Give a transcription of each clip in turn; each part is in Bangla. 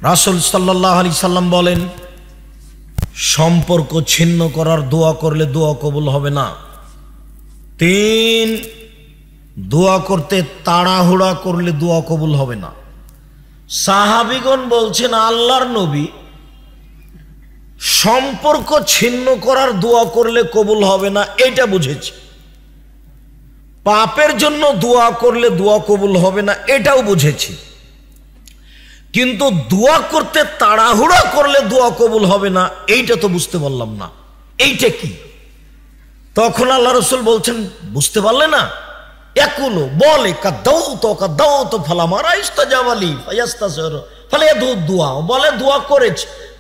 রাসূল সাল্লাল্লাহু আলাইহি সাল্লাম বলেন, সম্পর্ক ছিন্ন করার দোয়া করলে দোয়া কবুল হবে না। 3, দোয়া করতে তাড়াহুড়া করলে দোয়া কবুল হবে না। সাহাবীগণ বলছেন, আল্লাহর নবী, সম্পর্ক ছিন্ন করার দোয়া করলে কবুল হবে না এটা বুঝেছি, পাপের জন্য দোয়া করলে দোয়া কবুল হবে না এটাও বুঝেছি, কিন্তু দোয়া করতে তাড়াহুড়া করলে দোয়া কবুল হবে না এইটা তো বুঝতে পারলাম না, এইটা কি? তখন আল্লাহ রাসূল বলছেন, বুঝতে পারলে না? একুলো বলে কাদাও তো ফালামারা ইস্তাজাবালি ফায়াস্তাসির ফালায়াদু দুআ, বলে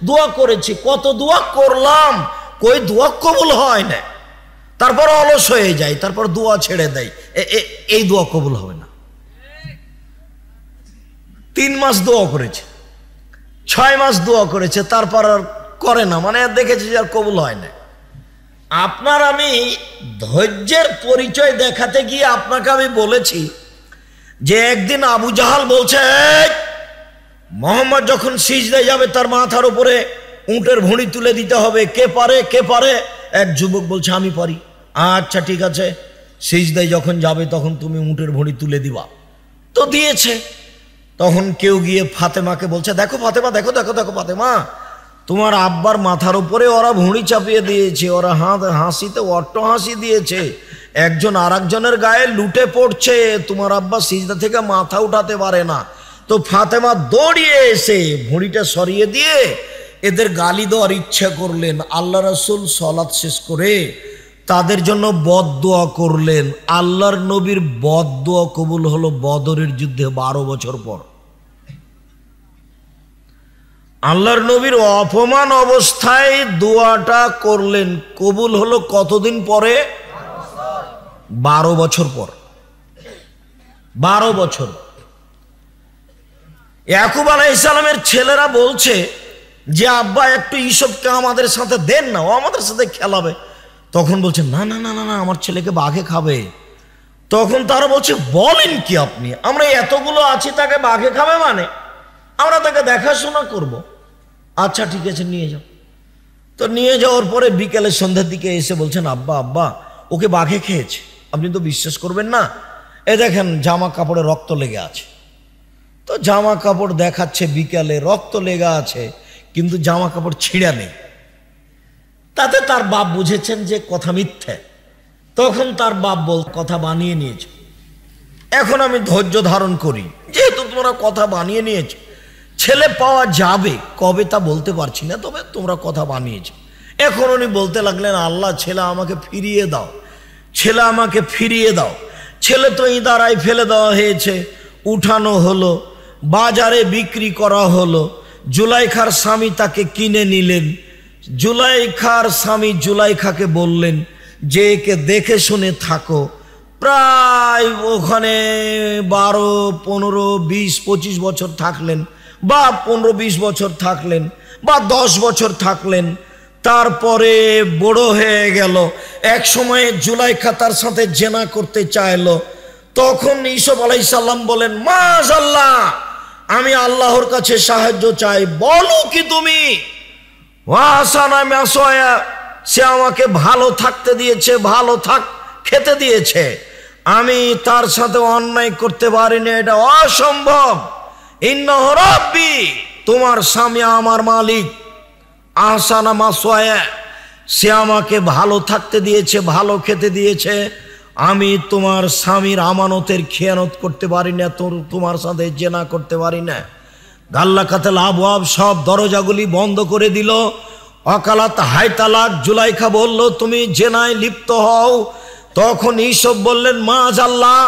দোয়া করেছি কত দোয়া করলাম, কই দোয়া কবুল হয় না, তারপর অলস হয়ে যায়, তারপর দোয়া ছেড়ে দেয়, এই দোয়া কবুল হবে না। 3 মাস দোয়া করেছে, 6 মাস দোয়া করেছে, তারপর আর করে না, মানে দেখেছি যে আর কবুল হয় না। আপনার আমি ধৈর্যের পরিচয় দেখাতে গিয়ে আপনাকে আমি বলেছি যে একদিন আবু জাহাল বলছে, মোহাম্মদ যখন সিজদায় যাবে তার মাথার উপরে উটের ভুঁড়ি তুলে দিতে হবে, কে পারে? এক যুবক বলছে, আমি পারি। আচ্ছা ঠিক আছে, সিজদায় যখন যাবে তখন তুমি উটের ভুঁড়ি তুলে দিবা। তো দিয়েছে। তখন কেউ গিয়ে ফাতেমাকে বলছে, দেখো ফাতেমা, দেখো ফাতেমা, তোমার আব্বার মাথার উপরে ওরা ভুঁড়ি চাপিয়ে দিয়েছে, ওরা হাসিতে অট্ট হাসি দিয়েছে, একজন আর একজনের গায়ে লুটে পড়ছে, তোমার আব্বা সিজদা থেকে মাথা উঠাতে পারে না। তো ফাতেমা দৌড়িয়ে এসে ভুঁড়িটা সরিয়ে দিয়ে এদের গালি দেওয়ার ইচ্ছা করলেন। আল্লাহ রাসূল সালাত শেষ করে তাদের জন্য বদদোয়া করলেন। আল্লাহর নবীর বদদোয়া কবুল হলো বদরের যুদ্ধে 12 বছর পর। আল্লাহর নবীর অপমান অবস্থায় দোয়াটা করলেন, কবুল হলো কতদিন পরে? 12 বছর পর। 12 বছর। ইয়াকুব আলাইহিস সালামের ছেলেরা বলছে যে আব্বা একটু ইসবকে আমাদের সাথে দেন না, ও আমাদের সাথে খেলাবে। তখন বলছে, না না না না, আমার ছেলেকে বাঘে খাবে। তখন তারা বলছে, বলেন কি আপনি, আমরা এতগুলো আছি, তাকে বাঘে খাবে মানে? আমরা তাকে দেখাশোনা করব। আচ্ছা ঠিক আছে, নিয়ে যাও। তো নিয়ে যাওয়ার পরে বিকেলে সন্ধ্যার দিকে এসে বলছেন, আব্বা ওকে বাঘে খেয়েছে। আপনি তো বিশ্বাস করবেন না, এ দেখেন জামা কাপড়ে রক্ত লেগে আছে। তো জামা কাপড় দেখাচ্ছে, বিকালে রক্ত লেগে আছে, কিন্তু জামা কাপড় ছিঁড়া নেই। তাতে তার বাপ বুঝেছেন যে কথা মিথ্যে। তখন তার বাপ কথা বানিয়ে নিয়েছে। এখন আমি ধৈর্য ধারণ করি, যেহেতু তোমরা কথা বানিয়ে নিয়েছো, ছেলে পাওয়া যাবে কবে তা বলতে পারছি না, তবে তোমরা কথা বানিয়েছো। এখন উনি বলতে লাগলেন, আল্লাহ ছেলে আমাকে ফিরিয়ে দাও, ছেলে আমাকে ফিরিয়ে দাও। ছেলে তো ইদারায় ফেলে দেওয়া হয়েছে, উঠানো হলো, বাজারে বিক্রি করা হলো। জুলাইখার স্বামী তাকে কিনে নিলেন। জুলাইখার স্বামী জুলাইখাকে বললেন যে একে দেখে শুনে থাকো। প্রায় ওখানে 12, 15, 20, 25 বছর থাকলেন, বা 15-20 বছর থাকলেন, বা 10 বছর থাকলেন। তারপরে বড় হয়ে গেল। এক সময়ে জুলাইখা তার সাথে জেনা করতে চাইলো। তখন ইউসুফ আলাইহিস সালাম বলেন, মাশাআল্লাহ, আমি আল্লাহর কাছে সাহায্য চাই, বলো কি তুমি? সে আমাকে ভালো থাকতে দিয়েছে, ভালো খেতে দিয়েছে, আমি তার সাথে অন্যায় করতে পারিনি, এটা অসম্ভব। ইন্নাহু রাব্বি, তোমার স্বামী আমার মালিক। আহসানা মাসওয়ায়া, সে আমাকে ভালো থাকতে দিয়েছে, ভালো খেতে দিয়েছে, আমি তোমার স্বামীর আমানতের খেয়ানত করতে পারি না, তোমার সাথে জেনা করতে পারি না। গাল্লাকাতাল আবওয়াব, সব দরজাগুলি বন্ধ করে দিল। অকালাত হাই তালাক। জুলাইখা বলল, তুমি জেনায় লিপ্ত হও। তখন ইউসুফ বললেন, মাআযাল্লাহ,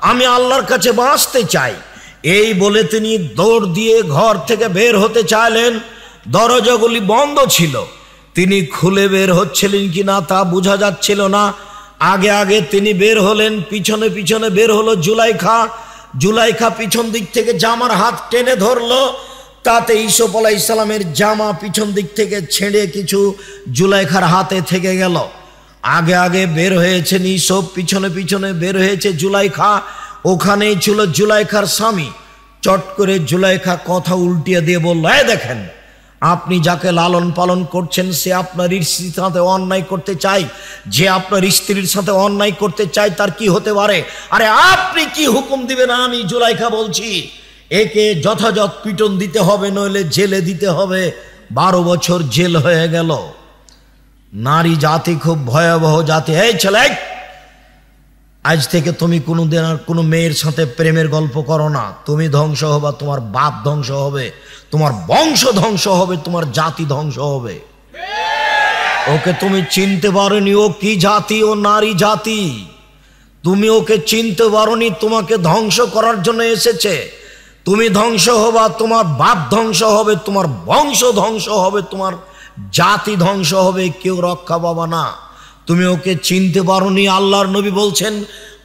আমি আল্লাহর কাছে বাঁচতে চাই। এই বলে তিনি দৌড় দিয়ে ঘর থেকে বের হতে চাইলেন। দরজাগুলি বন্ধ ছিল, তিনি খুলে বের হচ্ছিলেন কিনা তা বোঝা যাচ্ছিল না। আগে আগে তিনি বের হলেন, পিছনে পিছনে বের হলো জুলাইখা। জুলাইখা পিছন দিক থেকে জামার হাত টেনে ধরলো, তাতে ইউসুফ আলাইহিস সালামের জামা পিছন দিক থেকে ছেড়ে কিছু জুলাইখার হাতে থেকে গেল। আগে আগে বের হয়েছেন ইউসুফ, পিছনে পিছনে বের হয়েছে জুলাইখা। ওখানেই ছিল জুলাইখার স্বামী। চট করে জুলাইখা কথা উল্টিয়ে দিয়ে বলল, এই দেখেন, আপনি যাকে লালন পালন করছেন সে আপনার স্ত্রীর সাথে অন্যায় করতে চায়, যে আপনার স্ত্রীর সাথে অন্যায় করতে চায় তার কি হতে পারে? আরে আপনি কি হুকুম দিবেন? আমি জুলাইখা বলছি, একে যথাযথ পিটন দিতে হবে, নইলে জেলে দিতে হবে। 12 বছর জেল হয়ে গেল। নারী জাতি খুব ভয়াবহ জাতি। এই ছেলে, আজ থেকে তুমি কোনোদিন আর কোনো মেয়ের সাথে প্রেমের গল্প করো না। তুমি ধ্বংস হবা, তোমার বাপ ধ্বংস হবে, তোমার বংশ ধ্বংস হবে, তোমার জাতি ধ্বংস হবে। ওকে তুমি চিনতে পারোনি, ও কি জাতি? ও নারী জাতি। তুমি ওকে চিনতে পারোনি, তোমাকে ধ্বংস করার জন্য এসেছে। তুমি ধ্বংস হবা, তোমার বাপ ধ্বংস হবে, তোমার বংশ ধ্বংস হবে, তোমার জাতি ধ্বংস হবে, কেউ রক্ষা পাবা না। তুমি ওকে চিনতে পারোনি। আল্লাহর নবী বলছেন,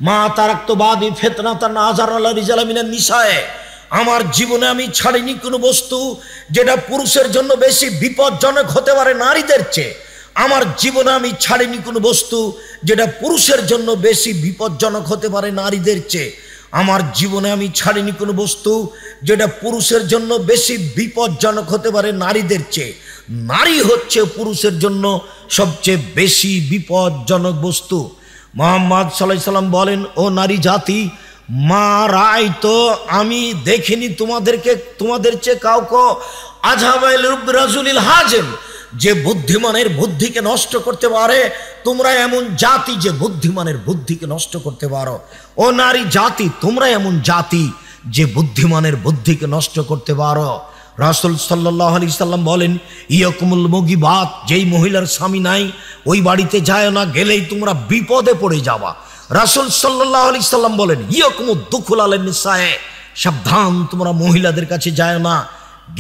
মা তারাক্তবাদী ফিতনাতান আযারা রিজালা মিনান নিসায়ে, আমার জীবনে আমি ছাড়িনি কোনো বস্তু যেটা পুরুষের জন্য বেশি বিপজ্জনক হতে পারে নারীদের চেয়ে। আমার জীবনে আমি ছাড়িনি কোনো বস্তু যেটা পুরুষের জন্য বেশি বিপজ্জনক হতে পারে নারীদের চেয়ে। আমার জীবনে আমি ছাড়িনি কোনো বস্তু যেটা পুরুষের জন্য বেশি বিপজ্জনক হতে পারে নারীদের চেয়ে। নারী হচ্ছে পুরুষের জন্য সবচেয়ে বেশি বিপজ্জনক বস্তু। মুহাম্মদ সাল্লাল্লাহু আলাইহি সাল্লাম বলেন, ও নারী জাতি, মা রাই তো, আমি দেখিনি তোমাদের চেয়ে কাউকে আযহাবাইল রাজুলিল হাজেম, যে বুদ্ধিমানের বুদ্ধিকে নষ্ট করতে পারে। তোমরা এমন জাতি যে বুদ্ধিমানের বুদ্ধিকে নষ্ট করতে পারো। ও নারী জাতি, তোমরা এমন জাতি যে বুদ্ধিমানের বুদ্ধিকে নষ্ট করতে পারো। রাসূল সাল্লাল্লাহু আলাইহি সাল্লাম বলেন, ইয়াকুমুল মুগিবাত, যেই মহিলার স্বামী নাই ওই বাড়িতে যায় না, গেলেই তোমরা বিপদে পড়ে যাবা। রাসূল সাল্লাল্লাহু আলাইহি সাল্লাম বলেন, ইয়াকুমুদ দুখুল আলান নিসায়ে, সাবধান তোমরা মহিলাদের কাছে যায় না,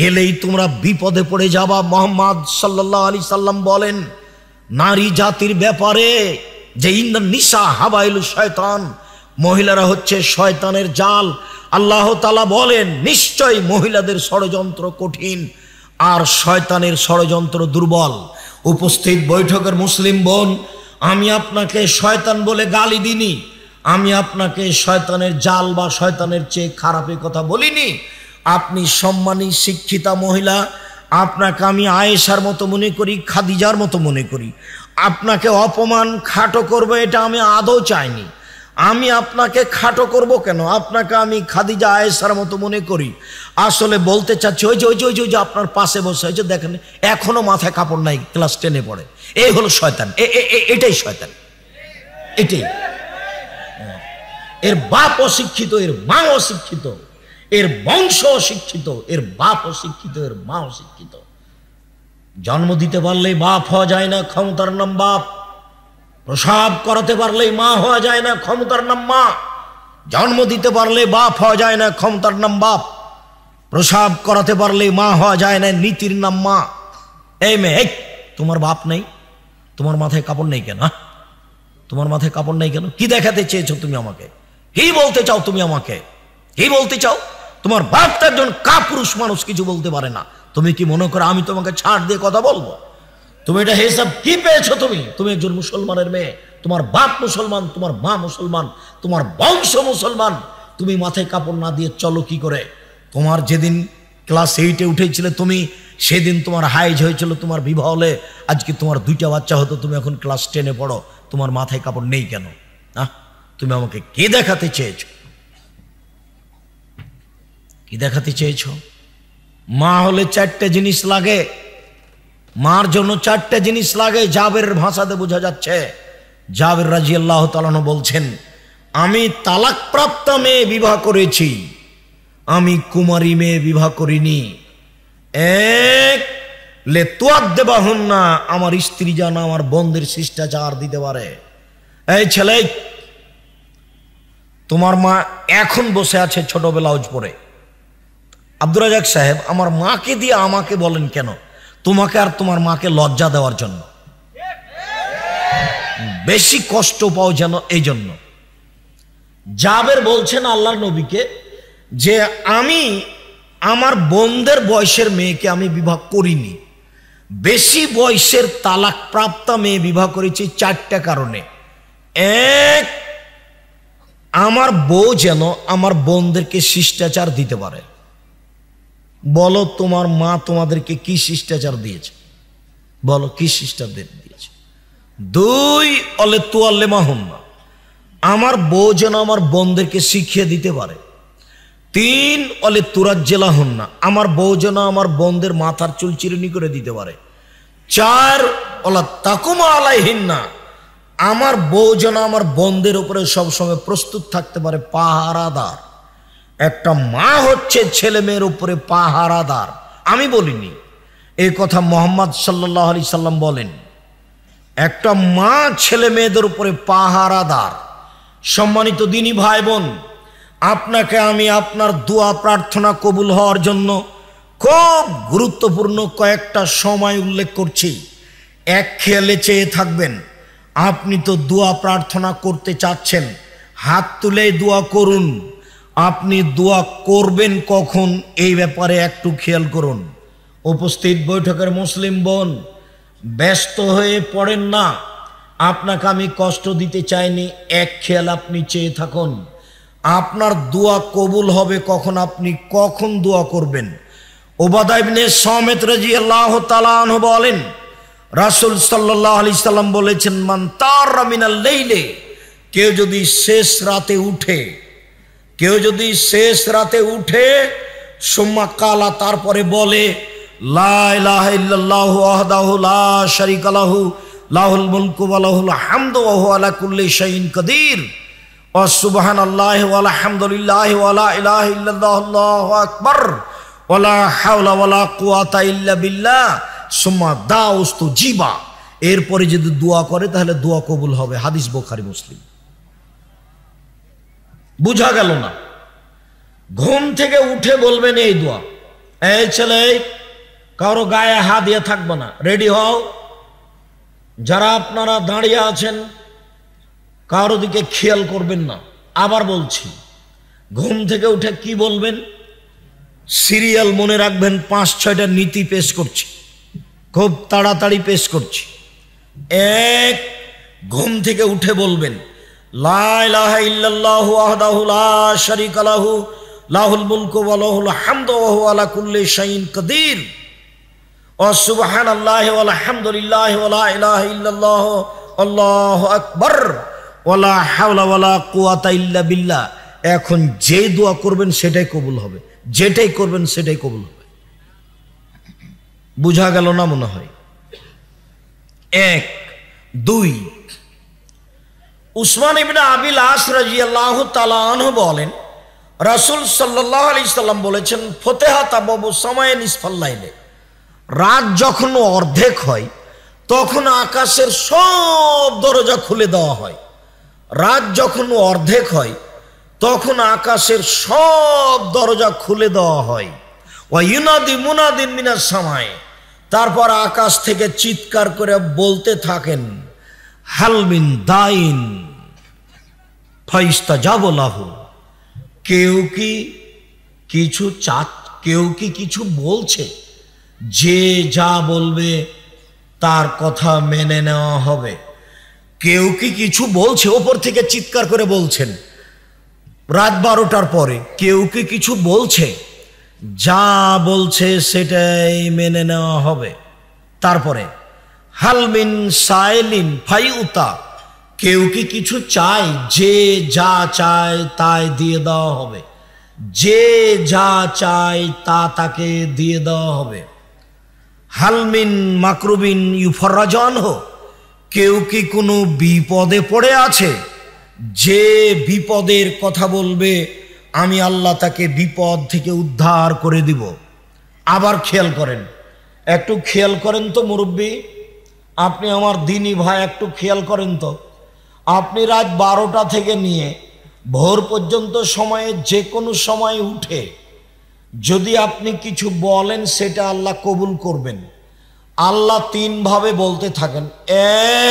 গেলেই তোমরা বিপদে পড়ে যাবা। মুহাম্মদ সাল্লাল্লাহু আলাইহি সাল্লাম বলেন নারী জাতির ব্যাপারে যে ইন্নান নিসা হাবাইলু শয়তান, মহিলারা হচ্ছে শয়তানের জাল। আল্লাহ তাআলা বলেন, নিশ্চয় মহিলাদের ষড়যন্ত্র কঠিন আর শয়তানের ষড়যন্ত্র দুর্বল। উপস্থিত বৈঠকের মুসলিম বোন, আমি আপনাকে শয়তান বলে গালি দিনি, আমি আপনাকে শয়তানের জাল বা শয়তানের চেয়ে খারাপের কথা বলিনি। আপনি সম্মানী শিক্ষিতা মহিলা, আপনাকে আমি আয়েশার মতো মনে করি, খাদিজার মতো মনে করি। আপনাকে অপমান খাটো করবো এটা আমি আদৌ চাইনি। আমি আপনাকে খাটো করব কেন? আপনাকে আমি খাদিজা আয়েশার মতো মনে করি। আসলে বলতে চাচ্ছি, ওই যে আপনার পাশে বসে, ওই যে দেখেন এখনো মাথায় কাপড় নাই, ক্লাস 10-এ পড়ে, এই হলো শয়তান। এটাই শয়তান, এটাই। এর বাপ অশিক্ষিত, এর মা অশিক্ষিত, এর বংশ অশিক্ষিত, এর বাপ অশিক্ষিত, এর মা অশিক্ষিত। জন্ম দিতে পারলেই বাপ হওয়া যায় না, ক্ষমতার নাম বাপ। প্রসাব করাতে পারলেই মা হওয়া যায় না, ক্ষমতার নাম মা। জন্ম দিতে পারলে বাপ হওয়া যায় না, ক্ষমতার নাম বাপ। প্রসাব করাতে পারলেই মা হওয়া যায় না, নীতির নাম মা। এই মেয়ে, তোমার বাপ নেই, তোমার মাথায় কাপড় নেই কেন? তোমার মাথায় কাপড় নেই কেন? কি দেখাতে চেয়েছো তুমি আমাকে? কি বলতে চাও তুমি আমাকে? কি বলতে চাও? তোমার বাপ তো একজন কাপুরুষ মানুষ, কিছু বলতে পারে না। তুমি কি মনে করো আমি তোমাকে ছাড় দিয়ে কথা বলবো? তুমি এটা হিসাব কি পেয়েছো? তুমি একজন মুসলমানের মেয়ে, তোমার বাপ মুসলমান, তোমার মা মুসলমান, তোমার বংশ মুসলমান। তুমি মাথায় কাপড় না দিয়ে চলো কি করে? তোমার যেদিন ক্লাস 8-এ উঠেছিলে তুমি, সেদিন তোমার হাইজ হয়েছিল, তোমার বিবাহ হলে আজকে তোমার 2টা বাচ্চা হতো, তুমি এখন ক্লাস 10-এ পড়ো, তোমার মাথায় কাপড় নেই কেন? তুমি আমাকে কে দেখাতে চেয়েছো? কি দেখাতে চেয়েছো? মা হলে 4টে জিনিস লাগে, মার জন্য 4টে জিনিস লাগে। জাবেরের ভাষাতে বোঝা যাচ্ছে। জাবের রাদিয়াল্লাহু তাআলা আনহু বলছেন, আমি তালাকপ্রাপ্ত মেয়ে বিবাহ করেছি, আমি কুমারী মেয়ে বিবাহ করিনি। এক, লে তুআদ্দিবাহুন্না, আমার স্ত্রী যেন আমার বোনদের শিষ্টাচার দিতে পারে। এই ছেলে, তোমার মা এখন বসে আছে ছোট ব্লাউজ পরে। আব্দুর রাজ্জাক সাহেব, আমার মাকে দিয়ে আমাকে বলেন কেন? তোমাকে আর তোমার মাকে লজ্জা দেওয়ার জন্য, বেশি কষ্ট পাও যেন, এই জন্য। জাবের বলছেন আল্লাহর নবীকে যে আমি আমার বোনদের বয়সের মেয়েকে আমি বিবাহ করিনি, বেশি বয়সের তালাকপ্রাপ্ত মেয়ে বিবাহ করেছি 4টা কারণে। এক, আমার বউ যেন আমার বোনদেরকে শিষ্টাচার দিতে পারে। বলো তোমার মা তোমাদেরকে কি শিষ্টাচার দিয়েছে, বলো কি শিষ্টাচার দিয়েছে। 2 অলে তুয়াল্লে মাহুন্না, আমার বউ যেন আমার বোনদেরকে শিখিয়ে দিতে পারে। 3 অলে তুরাজ্জেলা হন্না, আমার বউ যেন আমার বোনদের মাথার চুল চিরুনি করে দিতে পারে। 4 অলা তাকুমা আলাইহিন্না, আমার বউ যেন আমার বোনদের উপরে সবসময় প্রস্তুত থাকতে পারে, পাহারাদার। একটা মা হচ্ছে ছেলে মেয়ের উপরে পাহারাদার। আমি বলিনি, এই কথা মুহাম্মদ সাল্লাল্লাহু আলাইহি সাল্লাম বলেন। একটা মা ছেলে মেয়েদের উপরে পাহারাদার। সম্মানিত দিনী ভাই বোন, আপনাকে আমি আপনার দোয়া প্রার্থনা কবুল হওয়ার জন্য খুব গুরুত্বপূর্ণ কয়েকটা সময় উল্লেখ করছি। এক খেয়ালে চেয়ে থাকবেন। আপনি তো দোয়া প্রার্থনা করতে চাচ্ছেন, হাত তুলে দোয়া করুন। আপনি দোয়া করবেন কখন, এই ব্যাপারে একটু খেয়াল করুন। উপস্থিত বৈঠকের মুসলিম বোন, ব্যস্ত হয়ে পড়েন না, আপনাকে আমি কষ্ট দিতে চাইনি। এক খেয়াল আপনি চেয়ে থাকুন, আপনার দোয়া কবুল হবে কখন, আপনি কখন দোয়া করবেন। উবাদা ইবনে সামিত রাদিয়াল্লাহু তাআলা আনহু বলেন, রাসূল সাল্লাল্লাহু আলাইহি সাল্লাম বলেছেন, মান তারা মিনাল লাইলে, কেউ যদি শেষ রাতে উঠে, কেউ যদি শেষ রাতে উঠে, সুম্মা কালা, তারপরে বলে, লা ইলাহা ইল্লাল্লাহু ওয়াহদাহু লা শারীকা লাহু লাহুল মুলকু ওয়া লাহুল হামদু ওয়া হুয়া আলা কুল্লি শাইইন কাদির ওয়া সুবহানাল্লাহি ওয়া আলহামদুলিল্লাহি ওয়া লা ইলাহা ইল্লাল্লাহু আল্লাহু আকবার ওয়া লা হাওলা ওয়া লা কুওয়াতা ইল্লা বিল্লাহ সুম্মা দাউস্তু জিবা, এরপরে যদি দোয়া করে তাহলে দোয়া কবুল হবে। হাদিস বুখারী মুসলিম। বুঝা গেল না? ঘুম থেকে উঠে বলবেন এই দোয়া। এই ছেলে, কারো গায়ে হাত দিয়ে থাকবে না, রেডি হও। যারা আপনারা দাঁড়িয়ে আছেন, কারো দিকে খেয়াল করবেন না। আবার বলছি, ঘুম থেকে উঠে কি বলবেন? সিরিয়াল মনে রাখবেন, 5-6টা নীতি পেশ করছি, খুব তাড়াতাড়ি পেশ করছি। 1, ঘুম থেকে উঠে বলবেন, লা ইলাহা ইল্লাল্লাহু ওয়াহদাহু লা শারীকা লাহু লাহুল মুলকু ওয়া লাহুল হামদু ওয়া হুয়া আলা কুল্লি শাইইন কাদির ওয়া সুবহানাল্লাহি ওয়া আলহামদুলিল্লাহি ওয়া লা ইলাহা ইল্লাল্লাহু আল্লাহু আকবার ওয়া লা হাওলা ওয়া লা কুওয়াতা ইল্লা বিল্লাহ। এখন যে দোয়া করবেন সেটাই কবুল হবে, যেটাই করবেন সেটাই কবুল হবে। বুঝা গেল না মনে হয়? 1, 2, উসমান ইবনে আবিল আস রাদিয়াল্লাহু তাআলা আনহু বলেন, রাসূল সাল্লাল্লাহু আলাইহি সাল্লাম বলেছেন, ফতিহাত আবওয়াবু সামায়ে নিসফাল লাইলে, রাত যখন অর্ধেক হয় তখন আকাশের সব দরজা খুলে দেওয়া হয়। রাত যখন অর্ধেক হয় তখন আকাশের সব দরজা খুলে দেওয়া হয়। ওয়া ইউনাদি মুনাদিন মিনাস সামায়ে, তারপর আকাশ থেকে চিৎকার করে বলতে থাকেন, হালমিন দাইন ফাইস্তাজাবু লাহু, কেউ কি কিছু কেউ কি কিছু বলছে, যে যা বলবে তার কথা মেনে নেওয়া হবে। কেউ কি কিছু বলছে, ওপর থেকে চিৎকার করে বলছেন রাত 12টার পরে, কেউ কি কিছু বলছে, যা বলছে সেটাই মেনে নেওয়া হবে। তারপরে হালমিন সাইলিন ফাইউতা, কেউ কি কিছু চায়, যে যা চায় তাই দিয়ে দেওয়া হবে, যে যা চায় তা তাকে দিয়ে দেওয়া হবে। হালমিন মাকরুবিন ইউফরাজান হো, কেউ কি কোনো বিপদে পড়ে আছে, যে বিপদের কথা বলবে আমি আল্লাহ তাকে বিপদ থেকে উদ্ধার করে দিব। আবার খেয়াল করেন, একটু খেয়াল করেন তো মুরব্বী, আপনি আমার দিনী ভাই, একটু খেয়াল করেন তো। আপনি রাত 12টা থেকে নিয়ে ভোর পর্যন্ত সময়ে যে কোনো সময় উঠে যদি আপনি কিছু বলেন সেটা আল্লাহ কবুল করবেন। আল্লাহ 3 ভাবে বলতে থাকেন।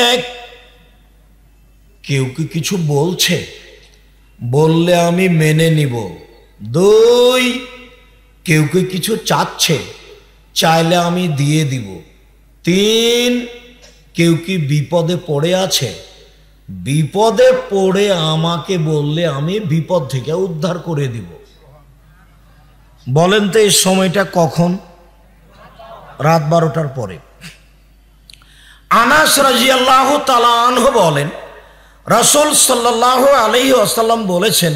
1, কেউ কি কিছু বলছে, বললে আমি মেনে নিব। 2, কেউ কি কিছু চাচ্ছে, চাইলে আমি দিয়ে দিব। 3, কেউ কি বিপদে পড়ে আছে, বিপদে পড়ে আমাকে বললে আমি বিপদ থেকে উদ্ধার করে দিব। বলেন তো এই সময়টা কখন? রাত 12টার পরে। আনাস রাদিয়াল্লাহু তাআলা আনহু বলেন, রাসূল সাল্লাল্লাহু আলাইহি ওয়াসাল্লাম বলেছেন,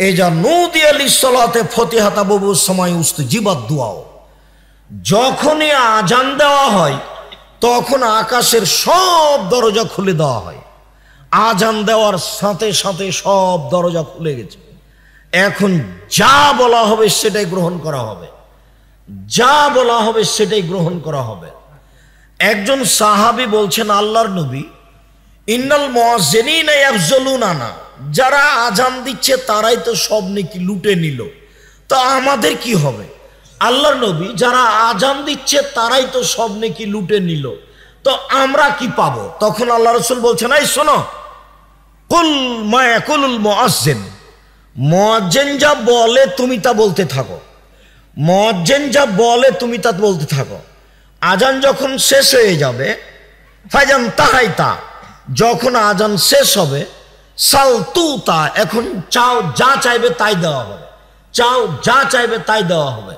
এজা নুদিয়া লিসসালাতে ফতিহাতা বুবু সময় উস্তুজিবাদ দুআ। যখনই আজান দেওয়া হয় তখন আকাশের সব দরজা খুলে দেওয়া হয়। আজান দেওয়ার সাথে সাথে সব দরজা খুলে গেছে। এখন যা বলা হবে সেটাই গ্রহণ করা হবে, যা বলা হবে সেটাই গ্রহণ করা হবে। একজন সাহাবী বলছেন, আল্লাহর নবী, ইন্নাল মুয়াজ্জিনিনা ইয়াফজুলুনানা, যারা আজান দিচ্ছে তারাই তো সব নেকি লুটে নিল, তো আমাদের কি হবে? আল্লাহর নবী, যারা আজান দিচ্ছে তারাই তো সব নেকি লুটে নিল, তো আমরা কি পাবো? তখন আল্লাহ রাসূল বলছেন, এই শোনো, কুল মা ইয়াকুলুল মুয়াজ্জিন, মুয়াজ্জিন যা বলে তুমি তা বলতে থাকো, মুয়াজ্জিন যা বলে তুমি তা বলতে থাকো। আজান যখন শেষ হয়ে যাবে, ফাইজান তাহাইতা, যখন আজান শেষ হবে, সাল তুতা, এখন চাও যা চাইবে তাই দেওয়া হবে, চাও যা চাইবে তাই দেওয়া হবে।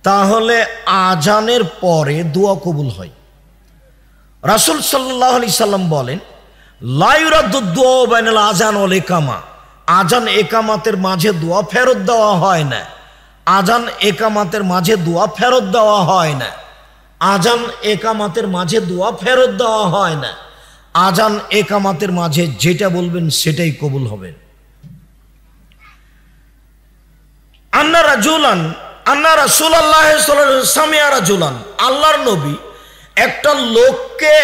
তাহলে আজানের পরে দোয়া কবুল হয়। রাসূল সাল্লাল্লাহু আলাইহি সাল্লাম বলেন, লা ইউরাদ্দু দুআ বাইনাল আযান ওয়াল ইকামা, আজান একামাতের মাঝে দোয়া ফেরত দেওয়া হয় না, আজান একামাতের মাঝে দোয়া ফেরত দেওয়া হয় না, আজান একামাতের মাঝে দোয়া ফেরত দেওয়া হয় না। আজান একামাতের মাঝে যেটা বলবেন সেটাই কবুল হবে। আন্না রাজুলান আন্না রাসূলুল্লাহ সাল্লাল্লাহু আলাইহি ওয়াসাল্লাম সামিআ রাজুলান, আল্লাহর নবী একটা লোককে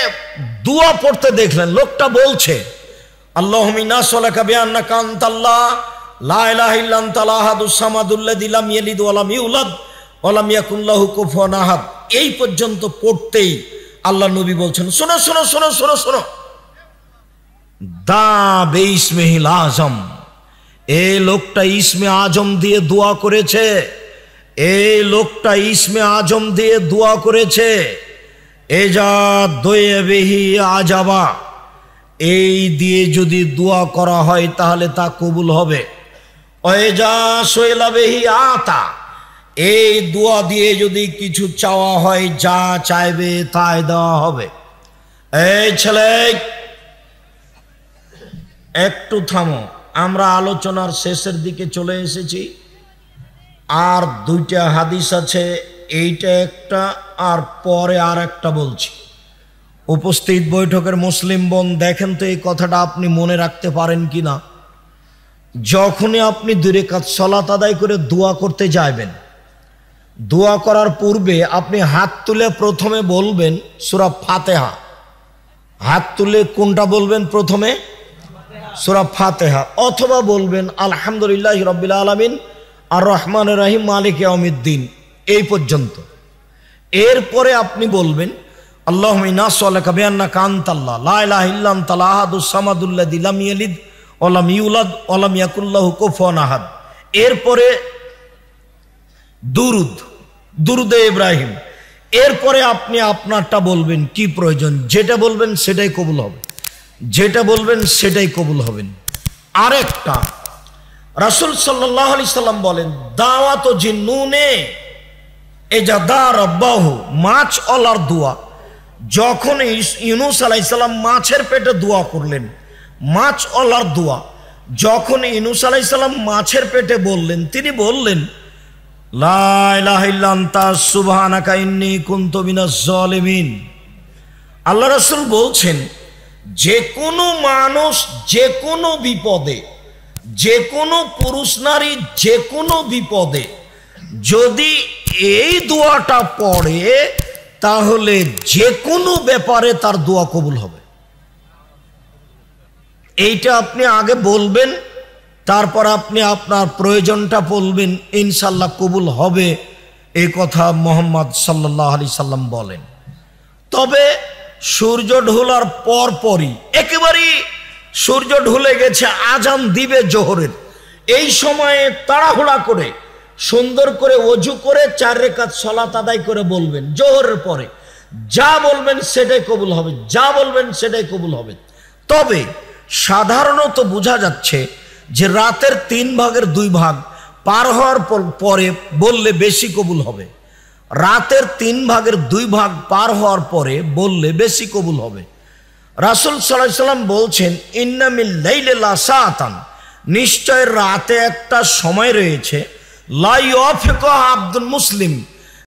দোয়া পড়তে দেখলেন। লোকটা বলছে, আল্লাহুম্মা ইন্না নাসআলুকা বিআন্নাকা আনতাল্লাহ লা ইলাহা ইল্লা আনতাল আহাদুস সামাদুল্লাযী লাম ইয়ালিদ ওয়া লাম ইউলাদ ওয়া লাম ইয়াকুল লাহু কুফুয়ান আহাদ। এই পর্যন্ত পড়তেই আল্লাহ নবী বলছেন, শোনো শোনো শোনো শোনো শোনো, দা বিসমিহিল আযম, এই লোকটা ইসমে আজম দিয়ে দোয়া করেছে, এই লোকটা ইসমে আজম দিয়ে দোয়া করেছে। এজা দোয়েবিহি আজাবা, এই দিয়ে যদি দোয়া করা হয় তাহলে তা কবুল হবে। ওয়েজা সোয়েলাবিহি আতা, এই দোয়া দিয়ে যদি কিছু চাওয়া হয়, যা চাইবে তাই দেওয়া হবে। এই ছেলে, একটু থামো, আমরা আলোচনার শেষের দিকে চলে এসেছি। আর দুইটা হাদিস আছে, এইটা একটা আর পরে আর একটা বলছি। উপস্থিত বৈঠকের মুসলিম বোন, দেখেন তো এই কথাটা আপনি মনে রাখতে পারেন কিনা। যখনই আপনি 2 রাকাত সালাত আদায় করে দোয়া করতে যাবেন, দোয়া করার পূর্বে আপনি হাত তুলে প্রথমে বলবেন সূরা ফাতিহা। হাত তুলে কোনটা বলবেন? প্রথমে সূরা ফাতিহা, অথবা বলবেন আলহামদুলিল্লাহি রাব্বিল আলামিন আর রহমানির রহিম মালিক ইয়াউমিদ্দিন, এই পর্যন্ত। এরপরে আপনি বলবেন আল্লাহুম্মা ইন্না নাসআলুকা বিআন্নাকা আনতাল্লাহ লা ইলাহা ইল্লা আনতাল আহাদুস সামাদুল্লাযী লাম ইয়ালিদ ওয়া লাম ইউলাদ ওয়া লাম ইয়াকুল লাহু কুফুয়ান আহাদ। এরপরে দুরুদে ইব্রাহিম। এরপরে আপনি আপনারটা বলবেন, কি প্রয়োজন, যেটা বলবেন সেটাই কবুল হবে, যেটা বলবেন সেটাই কবুল হবেন। আরেকটা, রাসূল সাল্লাল্লাহু আলাইহি সাল্লাম বলেন, দাওয়াত জিন্নুনে এজা দা রাব্বাহু, মাছ অলার দোয়া। যখন ইউনূস আলাইহিস সালাম মাছের পেটে দোয়া করলেন, মাছ অলার দোয়া, যখন ইউনূস আলাইহিস সালাম মাছের পেটে বললেন, তিনি বললেন লা ইলাহা ইল্লা আনতা সুবহানাকা ইন্নী কুনতু মিনাজ জালিমিন। আল্লাহ রাসূল বলছেন, যে কোনো মানুষ যে কোনো বিপদে, যে কোনো পুরুষ নারী যে কোনো বিপদে যদি এই দোয়াটা পড়ে, তাহলে যে কোনো ব্যাপারে তার দোয়া কবুল হবে। এইটা আপনি আগে বলবেন, তারপর আপনি আপনার প্রয়োজনটা বলবেন, ইনশাল্লাহ কবুল হবে, এই কথা মুহাম্মদ সাল্লাল্লাহু আলাইহি সাল্লাম বলেন। তবে সূর্য ঢোলার পরপরই, একেবারেই সূর্য ঢলে গেছে, আজান দিবে জোহরের, এই সময়ে তাড়াহুড়া করে সুন্দর করে ওযু করে 4 রাকাত সালাত আদায় করে বলবেন, জোহরের পরে যা বলবেন সেটাই কবুল হবে, যা বলবেন সেটাই কবুল হবে। তবে সাধারণত বোঝা যাচ্ছে যে রাতের 3 ভাগের 2 ভাগ পার হওয়ার পরে বললে বেশি কবুল হবে, রাতের 3 ভাগের 2 ভাগ পার হওয়ার পরে বললে বেশি কবুল হবে। রাসূল সাল্লাল্লাহু আলাইহি সাল্লাম বলছেন, ইন্না মিল লাইলি লাসাআতান, নিশ্চয় রাতে একটা সময় রয়েছে, লা ইউফিকুহা আব্দুল মুসলিম,